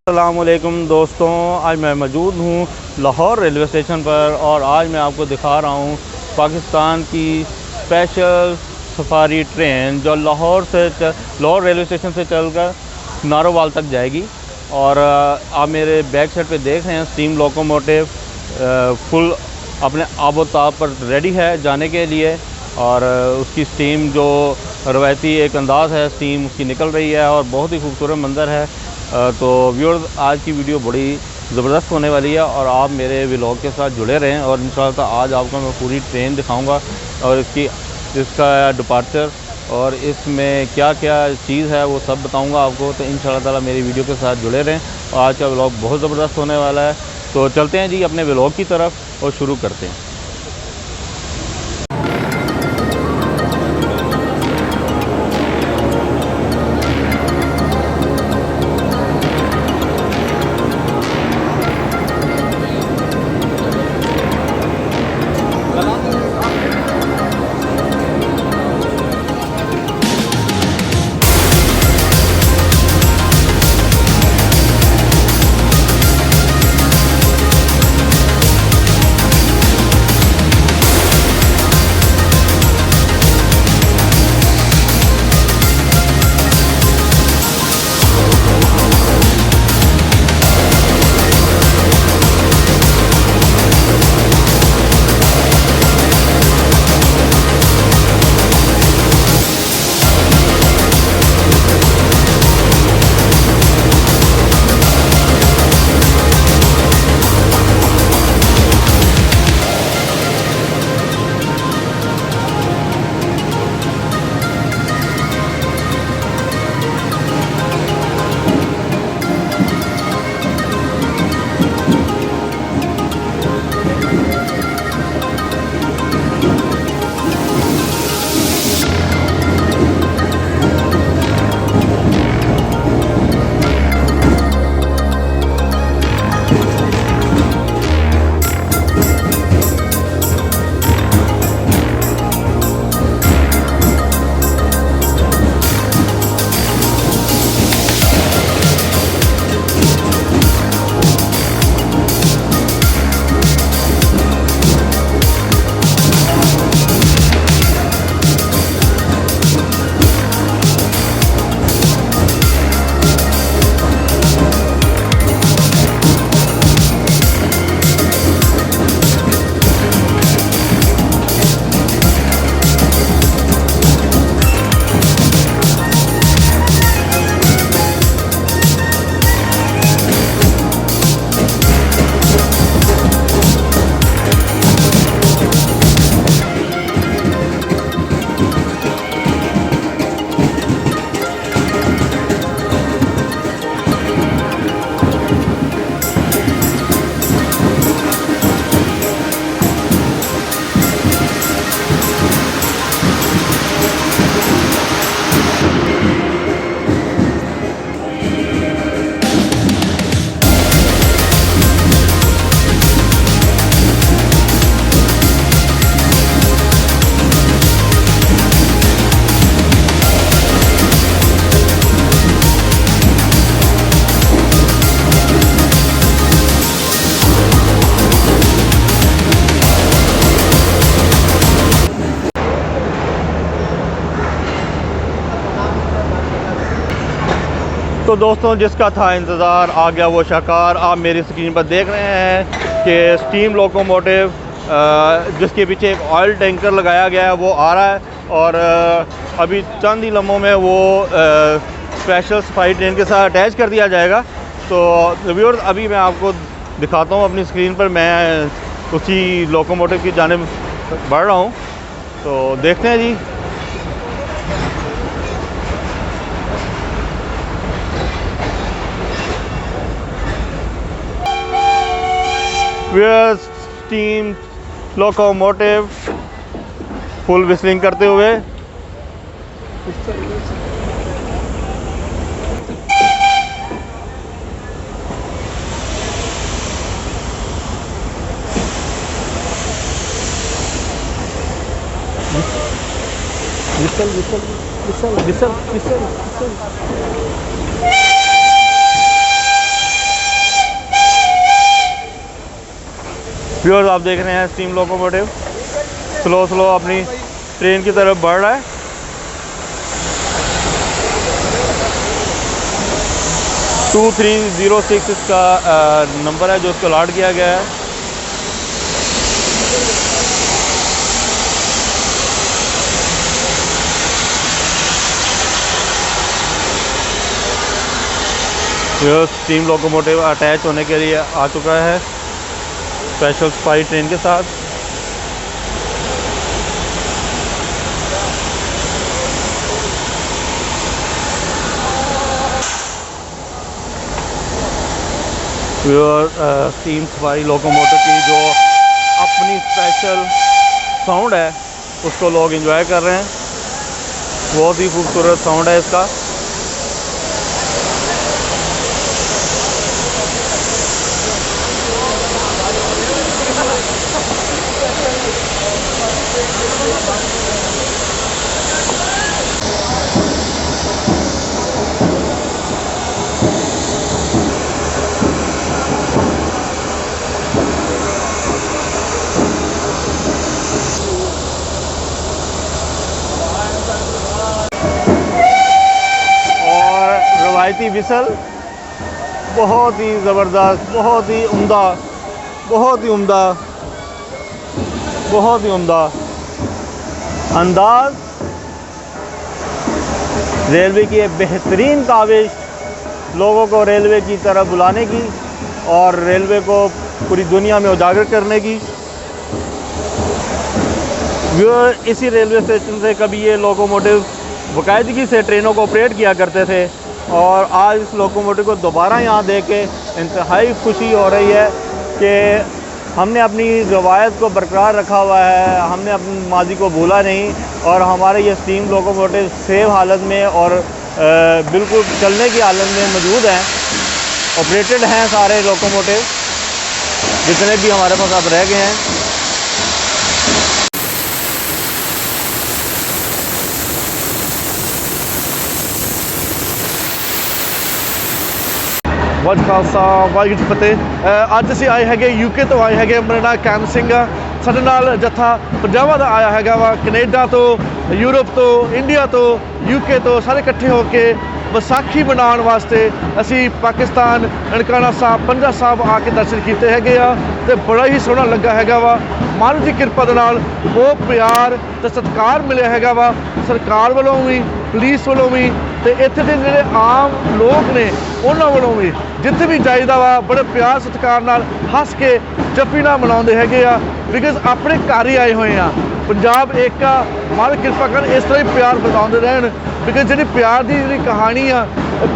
अस्सलामुअलैकुम दोस्तों, आज मैं मौजूद हूँ लाहौर रेलवे स्टेशन पर और आज मैं आपको दिखा रहा हूँ पाकिस्तान की स्पेशल सफारी ट्रेन जो लाहौर रेलवे स्टेशन से चलकर नारोवाल तक जाएगी। और आप मेरे बैक साइड पे देख रहे हैं स्टीम लोकोमोटिव फुल अपने आबोताब पर रेडी है जाने के लिए। और उसकी स्टीम जो रवायती एक अंदाज़ है स्टीम उसकी निकल रही है और बहुत ही खूबसूरत मंज़र है। तो व्यूअर्स, आज की वीडियो बड़ी ज़बरदस्त होने वाली है और आप मेरे व्लॉग के साथ जुड़े रहें और इंशाअल्लाह आज आपको मैं पूरी ट्रेन दिखाऊंगा और इसका डिपार्चर और इसमें क्या क्या चीज़ है वो सब बताऊंगा आपको। तो इंशाअल्लाह ताला मेरी वीडियो के साथ जुड़े रहें और आज का व्लॉग बहुत ज़बरदस्त होने वाला है। तो चलते हैं जी अपने व्लॉग की तरफ और शुरू करते हैं। तो दोस्तों, जिसका था इंतज़ार आ गया वो शाकार। आप मेरी स्क्रीन पर देख रहे हैं कि स्टीम लोकोमोटिव जिसके पीछे एक ऑयल टैंकर लगाया गया है वो आ रहा है और अभी चंद ही लम्हों में वो स्पेशल सफारी ट्रेन के साथ अटैच कर दिया जाएगा। तो व्यूअर्स, अभी मैं आपको दिखाता हूँ अपनी स्क्रीन पर, मैं उसी लोकोमोटिव की जानिब बढ़ रहा हूँ। तो देखते हैं जी। स्टीम लोकोमोटिव फुल विस्लिंग करते हुए whistle whistle whistle whistle whistle whistle viewers आप देख रहे हैं स्टीम लोकोमोटिव स्लो स्लो अपनी ट्रेन की तरफ बढ़ रहा है। टू 306 इसका नंबर है जो उसको अलॉट किया गया है। जो स्टीम लोकोमोटिव अटैच होने के लिए आ चुका है स्पेशल सफारी ट्रेन के साथ। स्टीम सफारी लोकोमोटिव की जो अपनी स्पेशल साउंड है उसको लोग एंजॉय कर रहे हैं। बहुत ही खूबसूरत साउंड है इसका। रवायती विसल बहुत ही ज़बरदस्त, बहुत ही उम्दा, बहुत ही उम्दा, बहुत ही उम्दा अंदाज। रेलवे की एक बेहतरीन काविश लोगों को रेलवे की तरफ बुलाने की और रेलवे को पूरी दुनिया में उजागर करने की। इसी रेलवे स्टेशन से कभी ये लोकोमोटिव बाकायदगी से ट्रेनों को ऑपरेट किया करते थे और आज इस लोकोमोटिव को दोबारा यहाँ देख के इंतहाई खुशी हो रही है कि हमने अपनी रवायत को बरकरार रखा हुआ है, हमने अपनी माजी को भूला नहीं और हमारे ये स्टीम लोकोमोटिव सेफ हालत में और बिल्कुल चलने की हालत में मौजूद हैं। ऑपरेटेड हैं सारे लोकोमोटिव जितने भी हमारे पास अब रह गए हैं। ਵਾਹਿਗੁਰੂ ਖਾਲਸਾ ਵਾਹਿਗੁਰੂ ਜੀ ਫਤਿਹ। ਅੱਜ ਅਸੀਂ ਆਏ ਹੈਗੇ ਯੂਕੇ ਤੋਂ ਆਏ ਹੈਗੇ। ਮੇਰਾ ਨਾਮ ਕੈਨ ਸਿੰਘ ਆ। ਸਾਡੇ ਨਾਲ ਜੱਥਾ ਪੰਜਾਬਾਂ ਦਾ ਆਇਆ ਹੈਗਾ ਵਾ, ਕੈਨੇਡਾ ਤੋਂ, ਯੂਰਪ ਤੋਂ, ਇੰਡੀਆ ਤੋਂ, ਯੂਕੇ ਤੋਂ, ਸਾਰੇ ਇਕੱਠੇ ਹੋ ਕੇ ਵਿਸਾਖੀ ਮਨਾਉਣ ਵਾਸਤੇ ਅਸੀਂ ਪਾਕਿਸਤਾਨ ਨਨਕਾਣਾ ਸਾਹਿਬ ਪੰਜਾ ਸਾਹਿਬ ਆ ਕੇ ਦਰਸ਼ਨ ਕੀਤੇ ਹੈਗੇ ਆ ਤੇ ਬੜਾ ਹੀ ਸੋਹਣਾ ਲੱਗਾ ਹੈਗਾ ਵਾ। ਮਾਲਕ ਦੀ ਕਿਰਪਾ ਦੇ ਨਾਲ ਬਹੁਤ ਪਿਆਰ ਤੇ ਸਤਿਕਾਰ ਮਿਲਿਆ ਹੈਗਾ ਵਾ ਸਰਕਾਰ ਵੱਲੋਂ ਵੀ, ਪੁਲਿਸ ਵੱਲੋਂ ਵੀ ਤੇ ਇੱਥੇ ਦੇ ਜਿਹੜੇ ਆਮ ਲੋਕ ਨੇ ਉਹਨਾਂ ਵੱਲੋਂ ਵੀ। ਜਿੱਥੇ ਵੀ ਜਾਈਦਾ ਵਾ ਬੜੇ ਪਿਆਰ ਸਤਿਕਾਰ ਨਾਲ ਹੱਸ ਕੇ ਜੱਫੀ ਨਾਲ ਮਨਾਉਂਦੇ ਹੈਗੇ ਆ ਬਿਕਾਜ਼ ਆਪਣੇ ਘਰ ਹੀ ਆਏ ਹੋਏ ਆ। ਪੰਜਾਬ ਏਕਾ ਮਾਲਕ ਕਿਰਪਾ ਕਰਨ ਇਸ ਤਰ੍ਹਾਂ ਹੀ ਪਿਆਰ ਵਧਾਉਂਦੇ ਰਹਿਣ ਬਿਕਾਜ਼ ਜਿਹੜੀ ਪਿਆਰ ਦੀ ਜਿਹੜੀ ਕਹਾਣੀ ਆ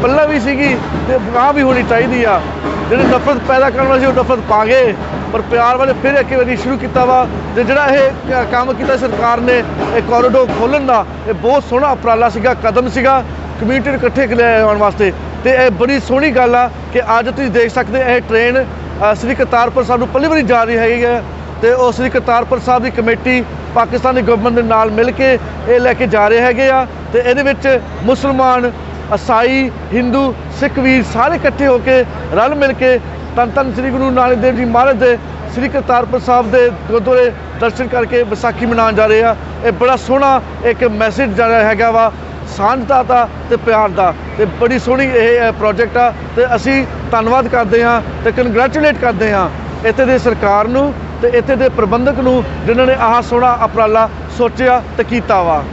ਪਹਿਲਾਂ ਵੀ ਸੀਗੀ ਤੇ ਗਾਂ ਵੀ ਹੋਣੀ ਚਾਹੀਦੀ ਆ। ਜਿਹੜੇ ਨਫ਼ਰਤ ਪੈਦਾ ਕਰਨ ਵਾਲੇ ਸੀ ਉਹ ਨਫ਼ਰਤ ਪਾ ਗਏ ਪਰ ਪਿਆਰ ਵਾਲੇ ਫਿਰ ਇੱਕ ਵਾਰੀ ਸ਼ੁਰੂ ਕੀਤਾ ਵਾ। ਤੇ ਜਿਹੜਾ ਇਹ ਕੰਮ ਕੀਤਾ ਸਰਕਾਰ ਨੇ ਇਹ ਕੋਰੀਡੋਰ ਖੋਲ੍ਹਣ ਦਾ ਇਹ ਬਹੁਤ ਸੋਹਣਾ ਉਪਰਾਲਾ ਸੀਗਾ, ਕਦਮ ਸੀਗਾ ਕਮਿਊਨਿਟੀ ਨੂੰ ਇਕੱਠੇ ਲਿਆਉਣ ਵਾਸਤੇ। ਤੇ ਇਹ ਬੜੀ ਸੋਹਣੀ ਗੱਲ ਆ ਕਿ ਅੱਜ ਤੁਸੀਂ ਦੇਖ ਸਕਦੇ ਇਹ ਟ੍ਰੇਨ ਸ੍ਰੀ ਕਰਤਾਰਪੁਰ ਸਾਹਿਬ ਨੂੰ ਪਹਿਲੀ ਵਾਰੀ ਜਾ ਰਹੀ ਹੈਗੀ ਹੈ ਤੇ ਉਹ ਸ੍ਰੀ ਕਰਤਾਰਪੁਰ ਸਾਹਿਬ ਦੀ ਕਮੇਟੀ ਪਾਕਿਸਤਾਨੀ ਗਵਰਨਮੈਂਟ ਦੇ ਨਾਲ ਮਿਲ ਕੇ ਇਹ ਲੈ ਕੇ ਜਾ ਰਹੇ ਹੈਗੇ ਆ। ਤੇ ਇਹਦੇ ਵਿੱਚ ਮੁਸਲਮਾਨ, ਈਸਾਈ, ਹਿੰਦੂ, ਸਿੱਖ ਵੀਰ ਸਾਰੇ ਇਕੱਠੇ ਹੋ ਕੇ ਰਲ ਮਿਲ ਕੇ ਧੰਨ ਸ੍ਰੀ ਗੁਰੂ ਨਾਨਕ ਦੇਵ ਜੀ ਮਹਾਰਾਜ ਦੇ ਸ੍ਰੀ ਕਰਤਾਰਪੁਰ ਸਾਹਿਬ ਦੇ ਗੁਰਦੁਆਰੇ ਦਰਸ਼ਨ ਕਰਕੇ ਵਿਸਾਖੀ ਮਨਾਉਣ ਜਾ ਰਹੇ ਆ। ਇਹ ਬੜਾ ਸੋਹਣਾ ਇੱਕ ਮੈਸੇਜ ਜਾ ਰਿਹਾ ਹੈਗਾ ਵਾ ਸਾਂਝਤਾ ਦਾ ਤੇ ਪਿਆਰ ਦਾ ਤੇ ਬੜੀ ਸੋਹਣੀ ਇਹ ਪ੍ਰੋਜੈਕਟ ਆ ਤੇ ਅਸੀਂ ਧੰਨਵਾਦ ਕਰਦੇ ਹਾਂ ਤੇ ਕੰਗ੍ਰੈਚੁਲੇਟ ਕਰਦੇ ਹਾਂ ਇੱਥੇ ਦੇ ਸਰਕਾਰ ਨੂੰ ਤੇ ਇੱਥੇ ਦੇ ਪ੍ਰਬੰਧਕ ਨੂੰ ਜਿਨ੍ਹਾਂ ਨੇ ਆਹ ਸੋਹਣਾ ਉਪਰਾਲਾ ਸੋਚਿਆ ਤੇ ਕੀਤਾ ਵਾ।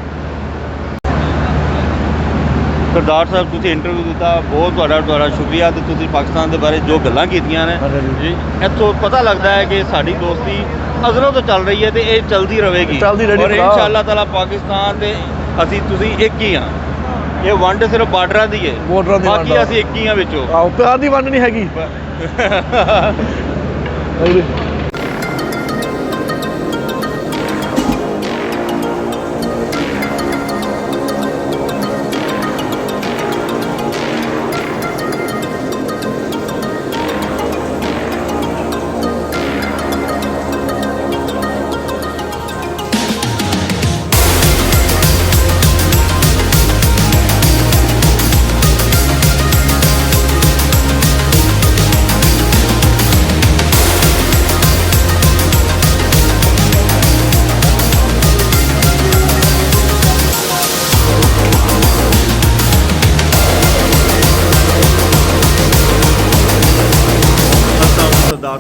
ਸਰਦਾਰ ਸਾਹਿਬ ਤੁਸੀਂ ਇੰਟਰਵਿਊ ਦਿੱਤਾ, ਬਹੁਤ ਤੁਹਾਡਾ ਸ਼ੁਕਰੀਆ ਤੇ ਤੁਸੀਂ ਪਾਕਿਸਤਾਨ ਦੇ ਬਾਰੇ ਜੋ ਗੱਲਾਂ ਕੀਤੀਆਂ ਨੇ ਇੱਥੋਂ ਪਤਾ ਲੱਗਦਾ ਹੈ ਕਿ ਸਾਡੀ ਦੋਸਤੀ ਅਜ਼ਲੋਂ ਤੋਂ ਚੱਲ ਰਹੀ ਹੈ ਤੇ ਇਹ ਚੱਲਦੀ ਰਹੇਗੀ ਔਰ ਇਨਸ਼ਾਅੱਲਾ ਤਾਲਾ ਪਾਕਿਸਤਾਨ ਤੇ ਅਸੀਂ ਤੁਸੀਂ ਇੱਕ ਹੀ ਹਾਂ। ਇਹ ਵੰਡ ਸਿਰਫ ਬਾਰਡਰਾਂ ਦੀ ਹੈ, ਬਾਕੀ ਅਸੀਂ ਇੱਕ ਹੀ ਹਾਂ ਵਿੱਚੋਂ। ਆਹੋ ਪਿਆਰ ਦੀ ਵੰਡ ਨਹੀਂ ਹੈਗੀ।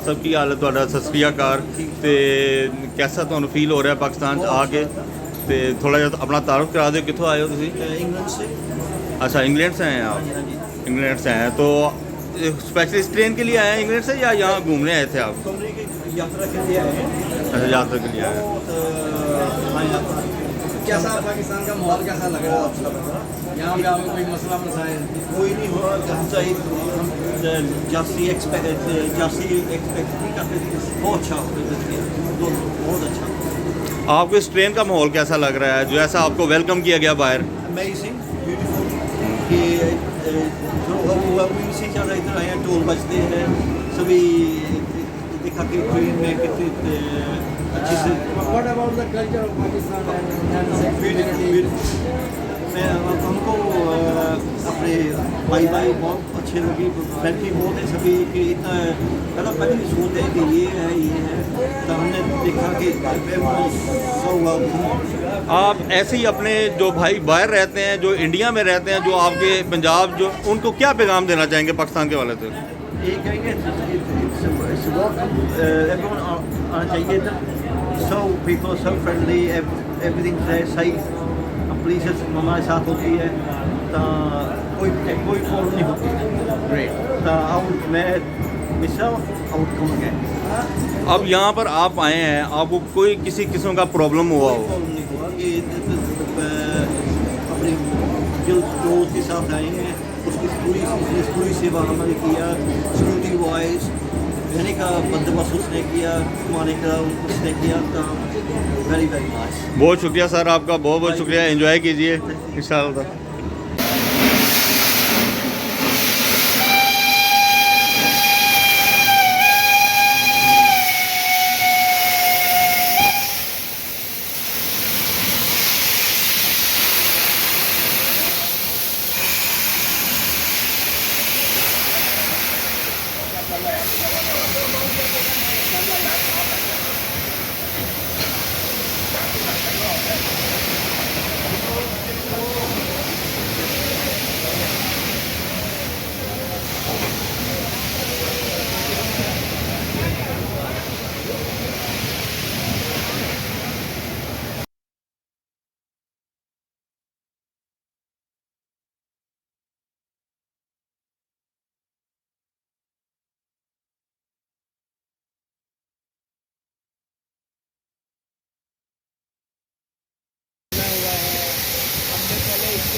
ਸਾਹਿਬ ਕੀ ਹਾਲ ਹੈ ਤੁਹਾਡਾ? ਸਤਿ ਸ੍ਰੀ ਅਕਾਲ। ਤੇ ਕਿਹਦਾ ਤੁਹਾਨੂੰ ਫੀਲ ਹੋ ਰਿਹਾ ਪਾਕਿਸਤਾਨ 'ਚ ਆ ਕੇ? ਤੇ थोड़ा ਜਿਹਾ अपना तारुफ करा दो, कितों आए हो तुसी? इंग्लैंड से। अच्छा, इंग्लैंड से हैं आप? हाँ जी। इंग्लैंड से हैं तो स्पेशली इस ट्रेन के लिए आए हैं इंग्लैंड से, या यहाँ घूमने आए थे आप? कमरे की यात्रा के लिए आए हैं। अच्छा, यात्रा के लिए आए हैं। कैसा पाकिस्तान का माहौल कैसा लग रहा है आपको? यहाँ पे आपको कोई मसला मसाइल कोई नहीं हुआ। हम जासी एक्सपेक्ट नहीं करते थे। बहुत अच्छा बहुत अच्छा। आपको इस ट्रेन का माहौल कैसा लग रहा है, जो ऐसा आपको वेलकम किया गया बाहर? अमेजिंग ब्यूटीफुल कि जो हम इसी चल रहे इधर आए हैं, टोल बजते हैं सभी देखा कि ट्रेन में कितनी अच्छी से। What about the culture of Pakistan and मैं हमको अपने भाई बहुत अच्छे लगे, फ्रेंडली बहुत है सभी कि इतना पहले भी सोचते हैं कि ये है तो हमने देखा कि आप ऐसे ही अपने जो भाई बाहर रहते हैं, जो इंडिया में रहते हैं, जो आपके पंजाब, जो उनको क्या पैगाम देना चाहेंगे पाकिस्तान के वाले से? ये कहेंगे everyone आना चाहिए था। So people so friendly, everything is safe। Police हमारे साथ होती है तो कोई प्रॉब्लम नहीं होती। ग्रेट। तो मैं myself आउटकम है। अब यहाँ पर आप आए हैं, आपको कोई किसी किस्म का प्रॉब्लम हुआ हो? प्रॉब्लम नहीं हुआ कि अपने जो दोस्त के साथ आए हैं उसकी पूरी सेवा हमने किया। सिक्योरिटी वाइज रहने का बंदोबस्त उसने किया, घुमाने का उसने किया। तो वेरी नाइस। बहुत शुक्रिया सर आपका, बहुत बहुत शुक्रिया। एंजॉय कीजिए इंशाल्लाह।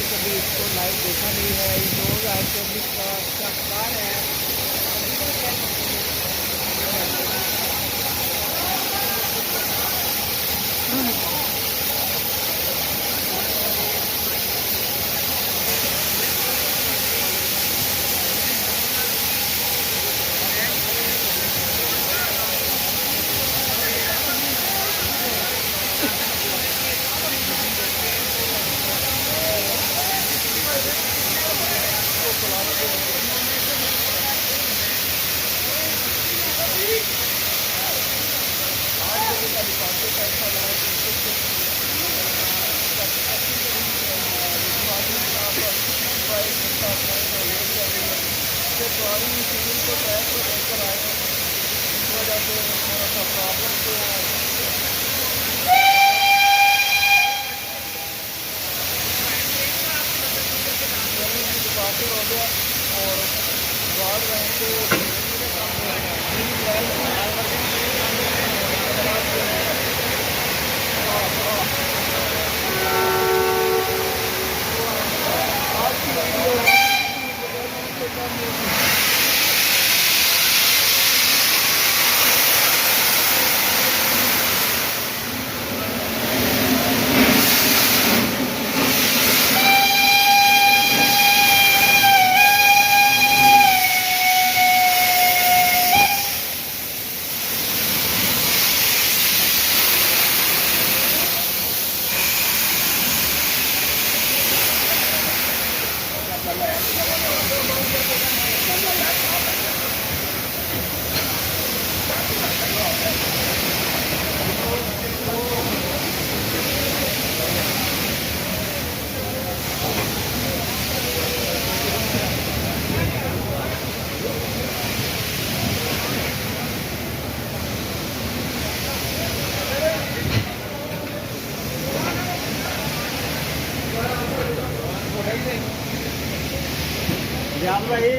कभी इसको लाइव देखा नहीं है। रोज आके इसका कार है। रियाज भाई